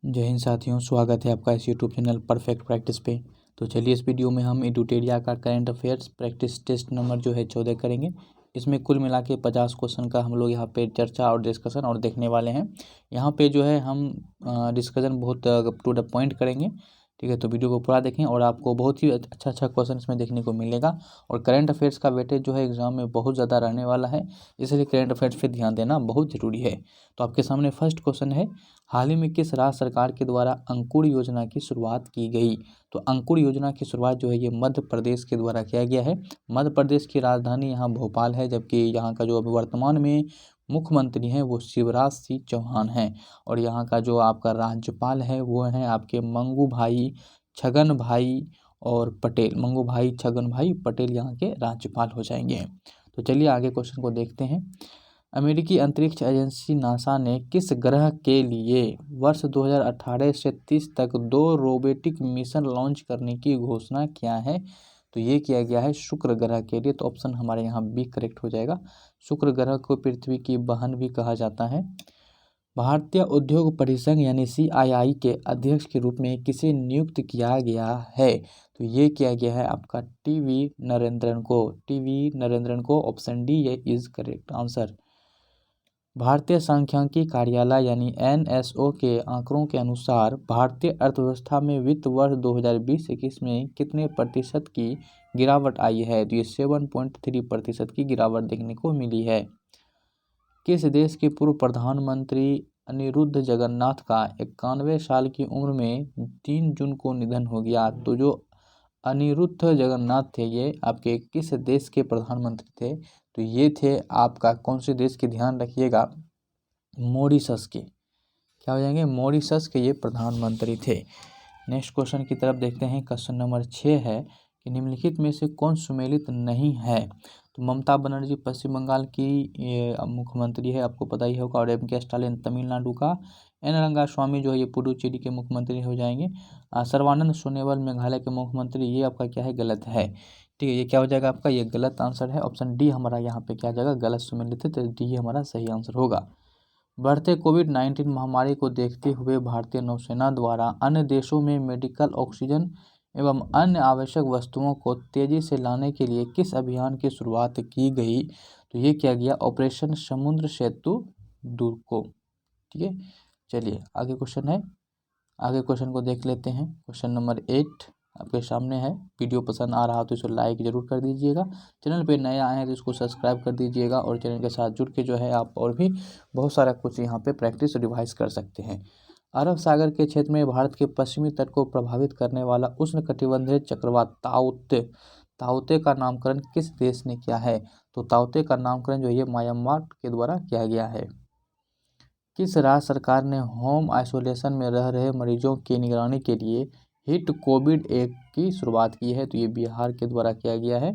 जय हिंद साथियों, स्वागत है आपका इस यूट्यूब चैनल परफेक्ट प्रैक्टिस पे। तो चलिए इस वीडियो में हम एडुटेरिया का current affairs practice test number जो है 14 करेंगे। इसमें कुल मिला के 50 क्वेश्चन का हम लोग यहाँ पे चर्चा और डिस्कशन और देखने वाले हैं। यहाँ पे जो है हम डिस्कशन बहुत टू द पॉइंट करेंगे। ठीक है, तो वीडियो को पूरा देखें और आपको बहुत ही अच्छा अच्छा क्वेश्चन इसमें देखने को मिलेगा। और करंट अफेयर्स का वेटेज जो है एग्जाम में बहुत ज़्यादा रहने वाला है, इसलिए करंट अफेयर्स पे ध्यान देना बहुत ज़रूरी है। तो आपके सामने फर्स्ट क्वेश्चन है, हाल ही में किस राज्य सरकार के द्वारा अंकुर योजना की शुरुआत की गई? तो अंकुर योजना की शुरुआत जो है ये मध्य प्रदेश के द्वारा किया गया है। मध्य प्रदेश की राजधानी यहाँ भोपाल है, जबकि यहाँ का जो अभी वर्तमान में मुख्यमंत्री हैं वो शिवराज सिंह चौहान हैं। और यहाँ का जो आपका राज्यपाल है वो है आपके मंगू भाई छगन भाई और पटेल। मंगू भाई छगन भाई पटेल यहाँ के राज्यपाल हो जाएंगे। तो चलिए आगे क्वेश्चन को देखते हैं। अमेरिकी अंतरिक्ष एजेंसी नासा ने किस ग्रह के लिए वर्ष 2018 से 30 तक 2 रोबोटिक मिशन लॉन्च करने की घोषणा किया है? तो ये किया गया है शुक्र ग्रह के लिए। तो ऑप्शन हमारे यहाँ बी करेक्ट हो जाएगा। शुक्र ग्रह को पृथ्वी की बहन भी कहा जाता है। भारतीय उद्योग परिसंघ यानी CII के अध्यक्ष के रूप में किसे नियुक्त किया गया है? तो ये किया गया है आपका टीवी नरेंद्रन को। टीवी नरेंद्रन को, ऑप्शन डी ये इज करेक्ट आंसर। भारतीय सांख्यिकी कार्यालय यानी NSO के आंकड़ों के अनुसार भारतीय अर्थव्यवस्था में वित्त वर्ष 2020-21 में कितने प्रतिशत की गिरावट आई है? तो ये 7.3% की गिरावट देखने को मिली है। किस देश के पूर्व प्रधानमंत्री अनिरुद्ध जगन्नाथ का 91 साल की उम्र में 3 जून को निधन हो गया? तो जो अनिरुद्ध जगन्नाथ थे ये आपके किस देश के प्रधानमंत्री थे? तो ये थे आपका कौन से देश के, ध्यान रखिएगा, मॉरिशस के। क्या हो जाएंगे? मॉरिशस के ये प्रधानमंत्री थे। नेक्स्ट क्वेश्चन की तरफ देखते हैं। क्वेश्चन नंबर 6 है कि निम्नलिखित में से कौन सुमेलित नहीं है? तो ममता बनर्जी पश्चिम बंगाल की ये मुख्यमंत्री है, आपको पता ही होगा। और MK स्टालिन तमिलनाडु का। एन रंगास्वामी जो है ये पुडुचेरी के मुख्यमंत्री हो जाएंगे। सर्बानंद सोनोवाल मेघालय के मुख्यमंत्री, ये आपका क्या है? गलत है। ठीक है, ये क्या हो जाएगा आपका? ये गलत आंसर है। ऑप्शन डी हमारा यहाँ पे क्या जाएगा? गलत सुमेलित है, तो डी हमारा सही आंसर होगा। बढ़ते कोविड-19 महामारी को देखते हुए भारतीय नौसेना द्वारा अन्य देशों में मेडिकल ऑक्सीजन एवं अन्य आवश्यक वस्तुओं को तेजी से लाने के लिए किस अभियान की शुरुआत की गई? तो ये किया गया ऑपरेशन समुद्र सेतु को। ठीक है, चलिए आगे क्वेश्चन है। आगे क्वेश्चन को देख लेते हैं। क्वेश्चन नंबर 8 आपके सामने है। वीडियो पसंद आ रहा हो तो इसे लाइक जरूर कर दीजिएगा। चैनल पे नए आए हैं तो इसको सब्सक्राइब कर दीजिएगा और चैनल के साथ जुड़ के जो है आप और भी बहुत सारा कुछ यहाँ पे प्रैक्टिस रिवाइज कर सकते हैं। अरब सागर के क्षेत्र में भारत के पश्चिमी तट को प्रभावित करने वाला उष्णकटिबंधीय चक्रवात ताउते ताउते का नामकरण किस देश ने किया है? तो ताउते का नामकरण जो है म्यांमार के द्वारा किया गया है। किस राज्य सरकार ने होम आइसोलेशन में रह रहे मरीजों की निगरानी के लिए हिट कोविड ऐप की शुरुआत की है? तो ये बिहार के द्वारा किया गया है।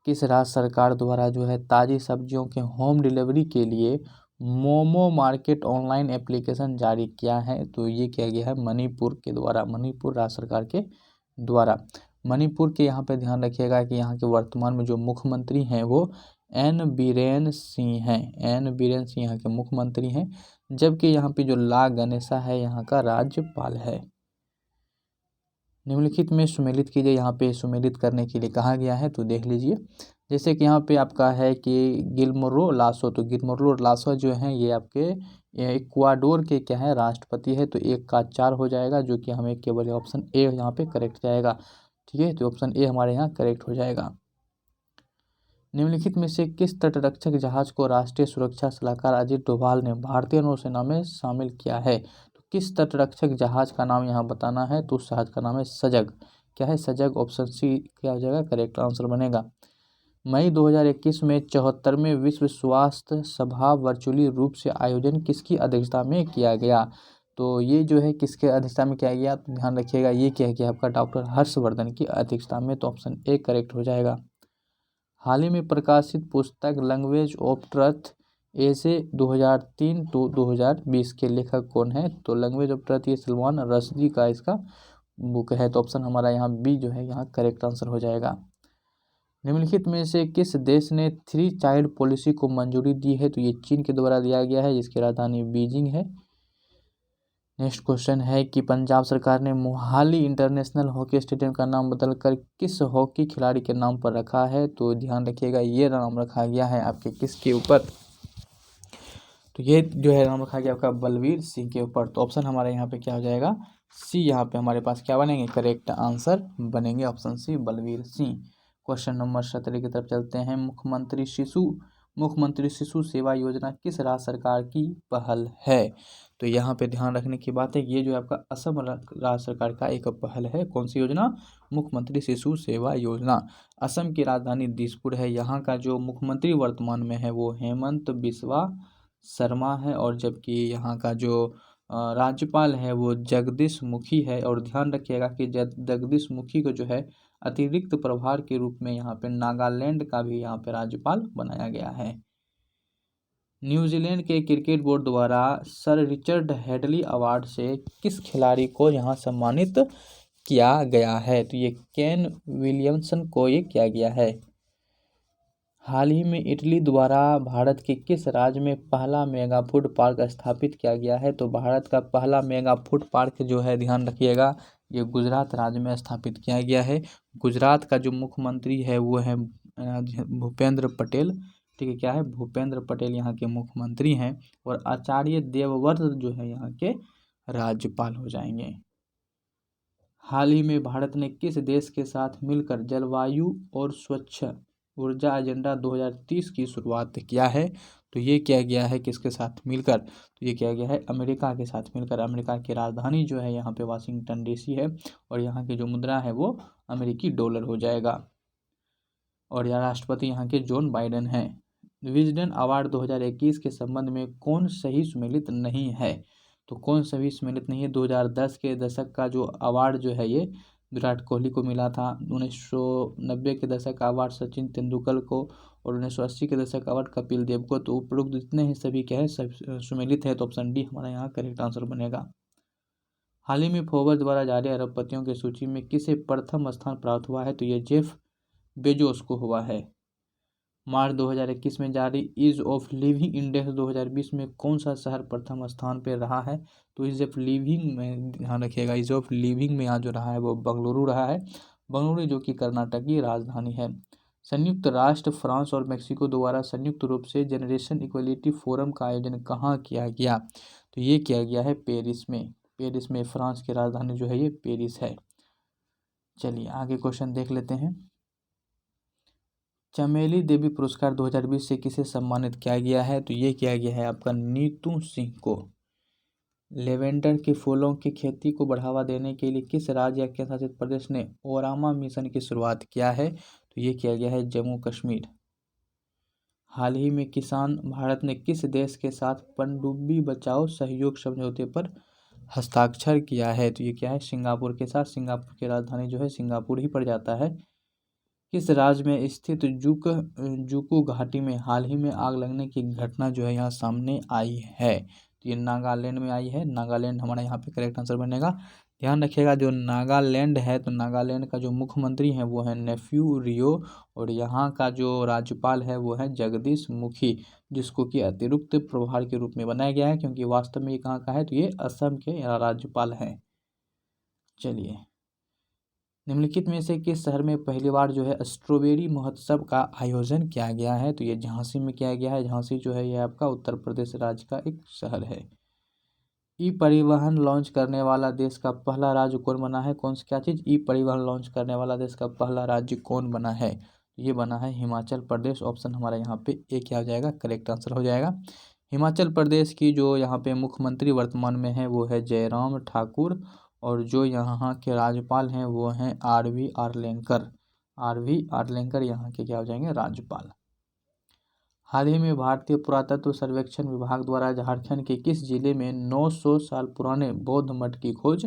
किस राज्य सरकार द्वारा जो है ताज़ी सब्जियों के होम डिलीवरी के लिए मोमो मार्केट ऑनलाइन एप्लीकेशन जारी किया है? तो ये किया गया है मणिपुर के द्वारा, मणिपुर राज्य सरकार के द्वारा। मणिपुर के यहाँ पे ध्यान रखिएगा कि यहाँ के वर्तमान में जो मुख्यमंत्री हैं वो एन बीरेन सिंह हैं। एन बीरेन सिंह यहाँ के मुख्यमंत्री हैं, जबकि यहाँ पे जो ला गणेशा है यहाँ का राज्यपाल है। निम्नलिखित में सुमेलित कीजिए। यहाँ पे सुमेलित करने के लिए कहा गया है, तो देख लीजिए। जैसे कि यहाँ पे आपका है कि गिलर्मो लासो, तो गिलर्मो लासो जो हैं ये आपके इक्वाडोर के क्या है? राष्ट्रपति है। तो 1 का 4 हो जाएगा, जो कि हमें केवल ऑप्शन ए यहाँ पे करेक्ट जाएगा। ठीक है, तो ऑप्शन ए हमारे यहाँ करेक्ट हो जाएगा। निम्नलिखित में से किस तटरक्षक जहाज को राष्ट्रीय सुरक्षा सलाहकार अजीत डोभाल ने भारतीय नौसेना में शामिल किया है? तो किस तटरक्षक जहाज का नाम यहाँ बताना है? तो उस जहाज का नाम है सजग। क्या है? सजग। ऑप्शन सी क्या हो जाएगा? करेक्ट आंसर बनेगा। मई 2021 में 74वें विश्व स्वास्थ्य सभा वर्चुअली रूप से आयोजन किसकी अध्यक्षता में किया गया? तो ये जो है किसके अध्यक्षता में किया गया? तो ध्यान रखिएगा ये क्या है कि आपका डॉक्टर हर्षवर्धन की अध्यक्षता में। तो ऑप्शन ए करेक्ट हो जाएगा। हाल ही में प्रकाशित पुस्तक लैंग्वेज ऑफ ट्रुथ ऐसे 2003 टू 2020 के लेखक कौन है? तो लैंग्वेज ऑफ ट्रुथ ये सलमान रश्दी का इसका बुक है। तो ऑप्शन हमारा यहाँ बी जो है यहाँ करेक्ट आंसर हो जाएगा। निम्नलिखित में से किस देश ने 3 चाइल्ड पॉलिसी को मंजूरी दी है? तो ये चीन के द्वारा दिया गया है, जिसकी राजधानी बीजिंग है। नेक्स्ट क्वेश्चन है कि पंजाब सरकार ने मोहाली इंटरनेशनल हॉकी स्टेडियम का नाम बदलकर किस हॉकी खिलाड़ी के नाम पर रखा है? तो ध्यान रखिएगा, ये नाम रखा गया है आपके किसके ऊपर? तो ये जो है नाम रखा गया आपका बलवीर सिंह के ऊपर। तो ऑप्शन हमारे यहाँ पे क्या हो जाएगा? सी। यहाँ पे हमारे पास क्या बनेंगे? करेक्ट आंसर बनेंगे option C, Balbir Singh. Question number 17 की तरफ चलते हैं। मुख्यमंत्री शिशु सेवा योजना किस राज्य सरकार की पहल है? तो यहाँ पे ध्यान रखने की बात है, ये जो आपका असम राज्य सरकार का एक पहल है। कौन सी योजना? मुख्यमंत्री शिशु सेवा योजना। असम की राजधानी दिसपुर है। यहाँ का जो मुख्यमंत्री वर्तमान में है वो हेमंत बिस्वा शर्मा है, और जबकि यहाँ का जो राज्यपाल है वो जगदीश मुखी है। और ध्यान रखिएगा कि जगदीश मुखी को जो है अतिरिक्त प्रभार के रूप में यहाँ पे नागालैंड का भी यहाँ पे राज्यपाल बनाया गया है। न्यूजीलैंड के क्रिकेट बोर्ड द्वारा सर रिचर्ड हेडली अवार्ड से किस खिलाड़ी को यहाँ सम्मानित किया गया है? तो ये केन विलियमसन को ये किया गया है। हाल ही में इटली द्वारा भारत के किस राज्य में पहला मेगा फूड पार्क स्थापित किया गया है? तो भारत का पहला मेगा फूड पार्क जो है, ध्यान रखिएगा, ये गुजरात राज्य में स्थापित किया गया है। गुजरात का जो मुख्यमंत्री है वो है भूपेंद्र पटेल। ठीक है, क्या है? भूपेंद्र पटेल यहाँ के मुख्यमंत्री हैं, और आचार्य देवव्रत जो है यहाँ के राज्यपाल हो जाएंगे। हाल ही में भारत ने किस देश के साथ मिलकर जलवायु और स्वच्छ ऊर्जा एजेंडा 2030 की शुरुआत किया है? तो ये किया गया है किसके साथ मिलकर? तो ये किया गया है अमेरिका के साथ मिलकर। अमेरिका की राजधानी जो है यहाँ पे वाशिंगटन डीसी है, और यहाँ की जो मुद्रा है वो अमेरिकी डॉलर हो जाएगा। और यह राष्ट्रपति यहाँ के जोन बाइडेन हैं। विजडन अवार्ड 2021 के संबंध में कौन सही सुमेलित नहीं है? तो कौन सही सुमेलित नहीं है? 2010 के दशक का जो अवार्ड जो है ये विराट कोहली को मिला था। 1990 के दशक का अवार्ड सचिन तेंदुलकर को, और 1980 के दशक का अवार्ड कपिल देव को। तो उपरोक्त जितने हैं सभी क्या है, सब सुमेलित है। तो ऑप्शन डी हमारा यहाँ करेक्ट आंसर बनेगा। हाल ही में फोर्ब्स द्वारा जारी अरबपतियों की सूची में किसे प्रथम स्थान प्राप्त हुआ है? तो ये जेफ बेजोस को हुआ है। मार्च 2021 में जारी ईज ऑफ लिविंग इंडेक्स 2020 में कौन सा शहर प्रथम स्थान पर रहा है? तो ईज ऑफ लिविंग में ध्यान रखिएगा, ईज ऑफ लिविंग में यहाँ जो रहा है वो बंगलुरु रहा है। बंगलुरु जो कि कर्नाटक की राजधानी है। संयुक्त राष्ट्र, फ्रांस और मेक्सिको द्वारा संयुक्त रूप से जनरेशन इक्वलिटी फोरम का आयोजन कहाँ किया गया? तो ये किया गया है पेरिस में। पेरिस में, फ्रांस की राजधानी जो है ये पेरिस है। चलिए आगे क्वेश्चन देख लेते हैं। चमेली देवी पुरस्कार 2020 से किसे सम्मानित किया गया है? तो ये किया गया है आपका नीतू सिंह को। लेवेंडर के फूलों की खेती को बढ़ावा देने के लिए किस राज्य या केंद्र शासित प्रदेश ने ओरामा मिशन की शुरुआत किया है? तो ये किया गया है जम्मू कश्मीर। हाल ही में किसान भारत ने किस देश के साथ पनडुब्बी बचाओ सहयोग समझौते पर हस्ताक्षर किया है? तो ये क्या है? सिंगापुर के साथ। सिंगापुर की राजधानी जो है सिंगापुर ही पड़ जाता है। किस राज्य में स्थित जुकू घाटी में हाल ही में आग लगने की घटना जो है यहाँ सामने आई है? तो ये नागालैंड में आई है। नागालैंड हमारा यहाँ पे करेक्ट आंसर बनेगा। ध्यान रखिएगा, जो नागालैंड है, तो नागालैंड का जो मुख्यमंत्री है वो है नेफ्यू रियो, और यहाँ का जो राज्यपाल है वो है जगदीश मुखी, जिसको कि अतिरिक्त प्रभार के रूप में बनाया गया है, क्योंकि वास्तव में ये कहाँ का है? तो ये असम के राज्यपाल हैं। चलिए, निम्नलिखित में से किस शहर में पहली बार जो है स्ट्रॉबेरी महोत्सव का आयोजन किया गया है? तो ये झांसी में किया गया है। झांसी जो है ये आपका उत्तर प्रदेश राज्य का एक शहर है। ई परिवहन लॉन्च करने वाला देश का पहला राज्य कौन बना है? कौन सी क्या चीज़? ई परिवहन लॉन्च करने वाला देश का पहला राज्य कौन बना है? ये बना है हिमाचल प्रदेश। ऑप्शन हमारा यहाँ पे ए क्या हो जाएगा? करेक्ट आंसर हो जाएगा। हिमाचल प्रदेश की जो यहाँ पे मुख्यमंत्री वर्तमान में है वो है जयराम ठाकुर, और जो यहाँ के राज्यपाल हैं वो हैं आरवी आर्लेंकर। आरवी आर्लेंकर यहाँ के क्या हो जाएंगे? राज्यपाल। हाल ही में भारतीय पुरातत्व सर्वेक्षण विभाग द्वारा झारखंड के किस जिले में 900 साल पुराने बौद्ध मठ की खोज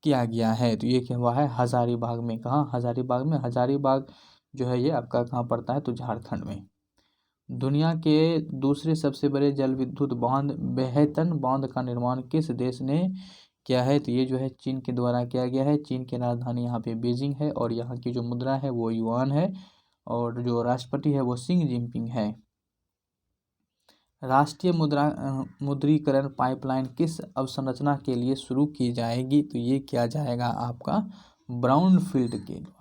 किया गया है? तो ये क्या हुआ है? हजारीबाग में। कहाँ? हजारीबाग में। हजारीबाग जो है ये आपका कहाँ पड़ता है? तो झारखंड में। दुनिया के दूसरे सबसे बड़े जल विद्युत बांध बेहतन बांध का निर्माण किस देश ने किया है? तो ये जो है चीन के द्वारा किया गया है। चीन की राजधानी यहाँ पे बीजिंग है, और यहाँ की जो मुद्रा है वो युआन है, और जो राष्ट्रपति है वो शी जिनपिंग है। राष्ट्रीय मुद्रीकरण पाइपलाइन किस अवसंरचना के लिए शुरू की जाएगी? तो ये किया जाएगा आपका ब्राउनफील्ड के द्वारा।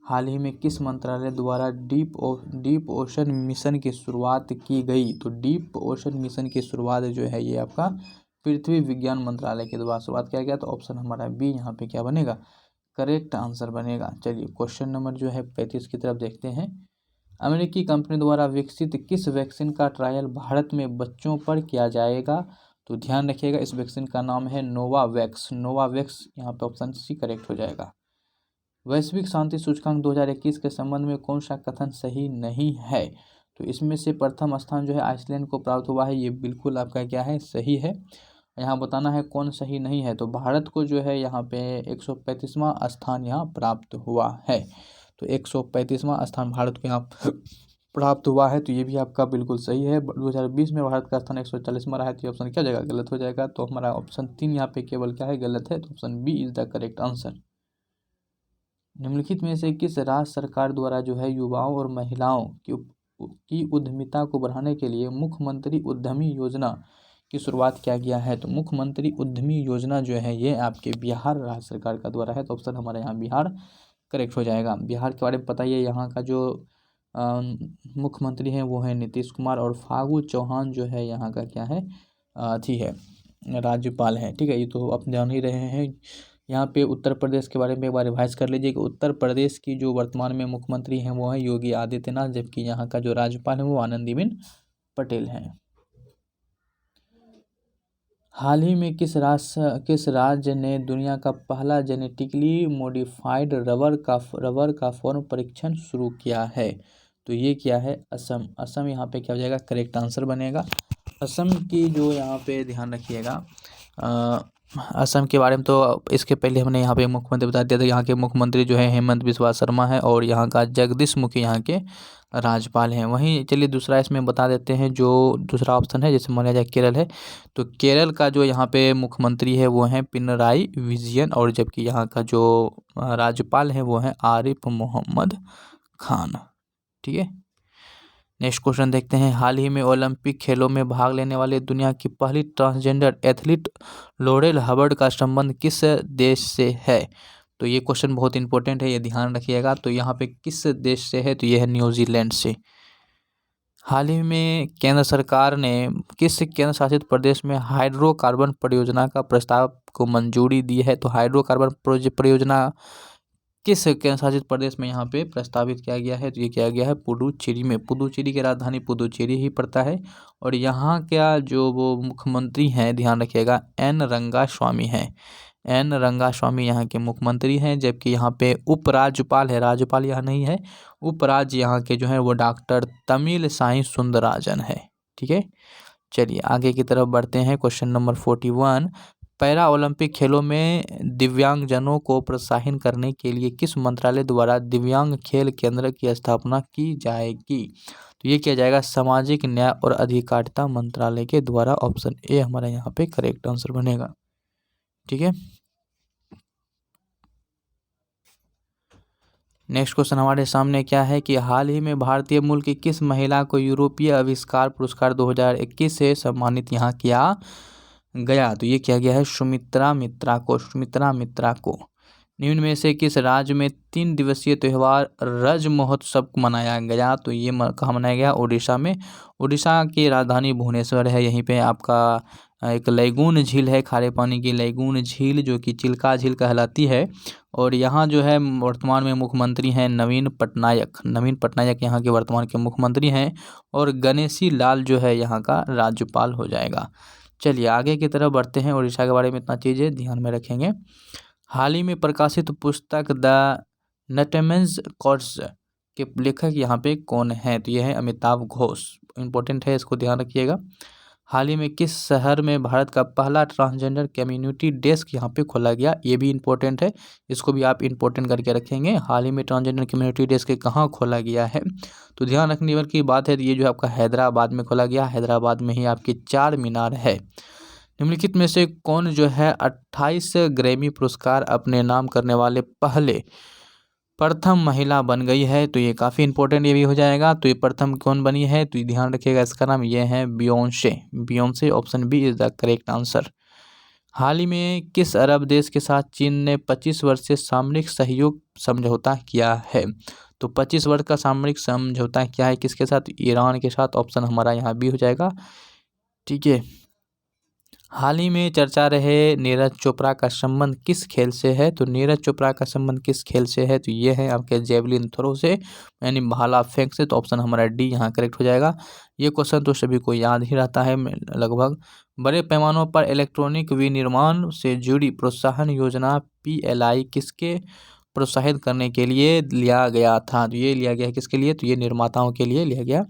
हाल ही में किस मंत्रालय द्वारा डीप ओशन मिशन की शुरुआत की गई? तो डीप ओशन मिशन की शुरुआत जो है ये आपका पृथ्वी विज्ञान मंत्रालय के द्वारा शुरुआत किया गया। तो ऑप्शन हमारा बी यहाँ पे क्या बनेगा? करेक्ट आंसर बनेगा। चलिए क्वेश्चन नंबर जो है 35 की तरफ देखते हैं। अमेरिकी कंपनी द्वारा विकसित किस वैक्सीन का ट्रायल भारत में बच्चों पर किया जाएगा? तो ध्यान रखिएगा, इस वैक्सीन का नाम है नोवावैक्स। नोवावैक्स यहाँ पे ऑप्शन सी करेक्ट हो जाएगा। वैश्विक शांति सूचकांक 2021 के संबंध में कौन सा कथन सही नहीं है? तो इसमें से प्रथम स्थान जो है आइसलैंड को प्राप्त हुआ है, ये बिल्कुल आपका क्या है? सही है। यहाँ बताना है कौन सही नहीं है। तो भारत को जो है यहाँ पे 135वां स्थान यहाँ प्राप्त हुआ है। तो 135वां स्थान भारत को यहाँ प्राप्त हुआ है। तो ये भी आपका बिल्कुल सही है। 2020 में भारत का स्थान 140वां रहा है। तो ऑप्शन क्या जाएगा? गलत हो जाएगा। तो हमारा ऑप्शन 3 यहाँ पे केवल क्या है? गलत है। तो option B is the correct answer. निम्नलिखित में से किस राज्य सरकार द्वारा जो है युवाओं और महिलाओं की उद्यमिता को बढ़ाने के लिए मुख्यमंत्री उद्यमी योजना की शुरुआत किया गया है? तो मुख्यमंत्री उद्यमी योजना जो है ये आपके बिहार राज्य सरकार का द्वारा है। तो ऑप्शन हमारे यहाँ बिहार करेक्ट हो जाएगा। बिहार के बारे में बताइए, यहाँ का जो मुख्यमंत्री हैं वो है नीतीश कुमार, और फागू चौहान जो है यहाँ का क्या है? अथी है, राज्यपाल है। ठीक है, ये तो आप जान ही रहे हैं। यहाँ पे उत्तर प्रदेश के बारे में एक बार रिवाइज कर लीजिए कि उत्तर प्रदेश की जो वर्तमान में मुख्यमंत्री हैं वो है योगी आदित्यनाथ, जबकि यहाँ का जो राज्यपाल है वो आनंदीबेन पटेल हैं। हाल ही में किस राज्य ने दुनिया का पहला जेनेटिकली मॉडिफाइड रबर का फॉर्म परीक्षण शुरू किया है? तो ये क्या है? असम। असम यहाँ पे क्या हो जाएगा? करेक्ट आंसर बनेगा। असम की जो यहाँ पे ध्यान रखिएगा, असम के बारे में तो इसके पहले हमने यहाँ पे मुख्यमंत्री बता दिया था। यहाँ के मुख्यमंत्री जो है हेमंत बिस्वा शर्मा है, और यहाँ का जगदीश मुखी यहाँ के राज्यपाल हैं। वहीं चलिए दूसरा इसमें बता देते हैं, जो दूसरा ऑप्शन है जैसे मान लिया जाए केरल है, तो केरल का जो यहाँ पे मुख्यमंत्री है वो है पिनराई विजयन, और जबकि यहाँ का जो राज्यपाल है वो है आरिफ मोहम्मद खान। ठीक है, नेक्स्ट क्वेश्चन देखते हैं। हाल ही में ओलंपिक खेलों में भाग लेने वाले दुनिया की पहली ट्रांसजेंडर एथलीट लॉरेल हबर्ड का संबंध किस देश से है? तो ये क्वेश्चन बहुत इंपॉर्टेंट है, ये ध्यान रखिएगा। तो यहाँ पे किस देश से है? तो ये है न्यूजीलैंड से। हाल ही में केंद्र सरकार ने किस केंद्र शासित प्रदेश में हाइड्रोकार्बन परियोजना का प्रस्ताव को मंजूरी दी है? तो हाइड्रोकार्बन परियोजना किस केंद्र शासित प्रदेश में यहाँ पे प्रस्तावित किया गया है? तो ये किया गया है पुडुचेरी में। पुडुचेरी की राजधानी पुडुचेरी ही पड़ता है, और यहाँ क्या जो वो मुख्यमंत्री हैं ध्यान रखिएगा एन रंगास्वामी हैं। एन रंगास्वामी यहाँ के मुख्यमंत्री हैं, जबकि यहाँ पे उपराज्यपाल है, राज्यपाल यहाँ नहीं है, उपराज्य यहाँ के जो है वो डॉक्टर तमिलसाई सुंदरराजन है। ठीक है, चलिए आगे की तरफ बढ़ते हैं। क्वेश्चन नंबर 41, पैरा ओलंपिक खेलों में दिव्यांगजनों को प्रोत्साहित करने के लिए किस मंत्रालय द्वारा दिव्यांग खेल केंद्र की स्थापना की जाएगी? तो ये किया जाएगा सामाजिक न्याय और अधिकारिता मंत्रालय के द्वारा। ऑप्शन ए हमारा यहाँ पे करेक्ट आंसर बनेगा। ठीक है, नेक्स्ट क्वेश्चन हमारे सामने क्या है कि हाल ही में भारतीय मूल की किस महिला को यूरोपीय आविष्कार पुरस्कार 2021 से सम्मानित यहाँ किया गया? तो ये किया गया है सुमित्रा मित्रा को। सुमित्रा मित्रा को। निम्न में से किस राज्य में 3 दिवसीय त्यौहार रज महोत्सव मनाया गया? तो ये कहाँ मनाया गया? उड़ीसा में। उड़ीसा की राजधानी भुवनेश्वर है। यहीं पे आपका एक लैगून झील है, खारे पानी की लैगून झील, जो कि चिल्का झील कहलाती है। और यहाँ जो है वर्तमान में मुख्यमंत्री हैं नवीन पटनायक। नवीन पटनायक यहाँ के वर्तमान के मुख्यमंत्री हैं, और गणेशी लाल जो है यहाँ का राज्यपाल हो जाएगा। चलिए आगे की तरफ बढ़ते हैं। उड़ीसा के बारे में इतना चीज़ें ध्यान में रखेंगे। हाल ही में प्रकाशित पुस्तक द नटमेंस कोर्स के लेखक यहाँ पे कौन है? तो ये है अमिताभ घोष। इंपॉर्टेंट है, इसको ध्यान रखिएगा। हाल ही में किस शहर में भारत का पहला ट्रांसजेंडर कम्युनिटी डेस्क यहाँ पे खोला गया? ये भी इंपॉर्टेंट है, इसको भी आप इंपॉर्टेंट करके रखेंगे। हाल ही में ट्रांसजेंडर कम्युनिटी डेस्क कहाँ खोला गया है? तो ध्यान रखने वाली बात है, ये जो आपका हैदराबाद में खोला गया। हैदराबाद में ही आपकी चार मीनार है। निम्नलिखित में से कौन जो है 28 ग्रैमी पुरस्कार अपने नाम करने वाले पहले प्रथम महिला बन गई है, तो ये काफ़ी इंपॉर्टेंट ये भी हो जाएगा। तो ये प्रथम कौन बनी है, तो ये ध्यान रखिएगा, इसका नाम ये है Beyonce. Beyonce, option B is the correct answer. हाल ही में किस अरब देश के साथ चीन ने 25 वर्ष से सामरिक सहयोग समझौता किया है? तो 25 वर्ष का सामरिक समझौता क्या है, किसके साथ? ईरान के साथ, ऑप्शन हमारा यहाँ बी हो जाएगा। ठीक है। हाल ही में चर्चा रहे नीरज चोपड़ा का संबंध किस खेल से है? तो नीरज चोपड़ा का संबंध किस खेल से है? तो ये है आपके जेवलिन थ्रो से, यानी भाला फेंक से। तो ऑप्शन हमारा डी यहाँ करेक्ट हो जाएगा। ये क्वेश्चन तो सभी को याद ही रहता है लगभग। बड़े पैमानों पर इलेक्ट्रॉनिक विनिर्माण से जुड़ी प्रोत्साहन योजना PLI किसके प्रोत्साहित करने के लिए लिया गया था? तो ये लिया गया है किसके लिए? तो ये निर्माताओं के लिए लिया गया।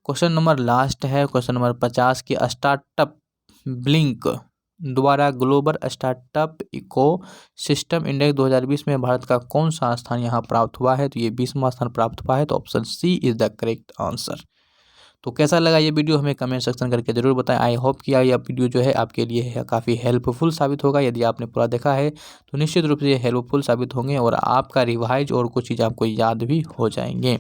क्वेश्चन नंबर लास्ट है, क्वेश्चन नंबर 50 की स्टार्टअप ब्लिंक द्वारा global startup ecosystem index 2020 में भारत का कौन सा स्थान यहाँ प्राप्त हुआ है? तो ये 20वां स्थान प्राप्त हुआ है। तो option C is the correct answer. तो कैसा लगा ये वीडियो, हमें कमेंट सेक्शन करके जरूर बताएं। आई होप कि यह वीडियो जो है आपके लिए काफ़ी हेल्पफुल साबित होगा। यदि आपने पूरा देखा है तो निश्चित रूप से ये हेल्पफुल साबित होंगे और आपका रिवाइज और कुछ चीज़ आपको याद भी हो जाएंगे।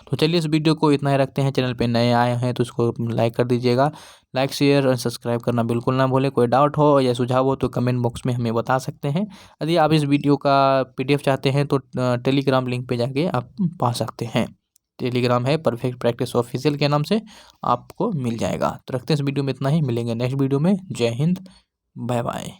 तो चलिए इस वीडियो को इतना ही रखते हैं। चैनल पे नए आए हैं तो इसको लाइक कर दीजिएगा। लाइक शेयर और सब्सक्राइब करना बिल्कुल ना भूलें। कोई डाउट हो या सुझाव हो तो कमेंट बॉक्स में हमें बता सकते हैं। यदि आप इस वीडियो का PDF चाहते हैं तो टेलीग्राम लिंक पे जाके आप पा सकते हैं। टेलीग्राम है परफेक्ट प्रैक्टिस ऑफिशियल के नाम से, आपको मिल जाएगा। तो रखते हैं इस वीडियो में इतना ही, मिलेंगे नेक्स्ट वीडियो में। जय हिंद, बाय बाय।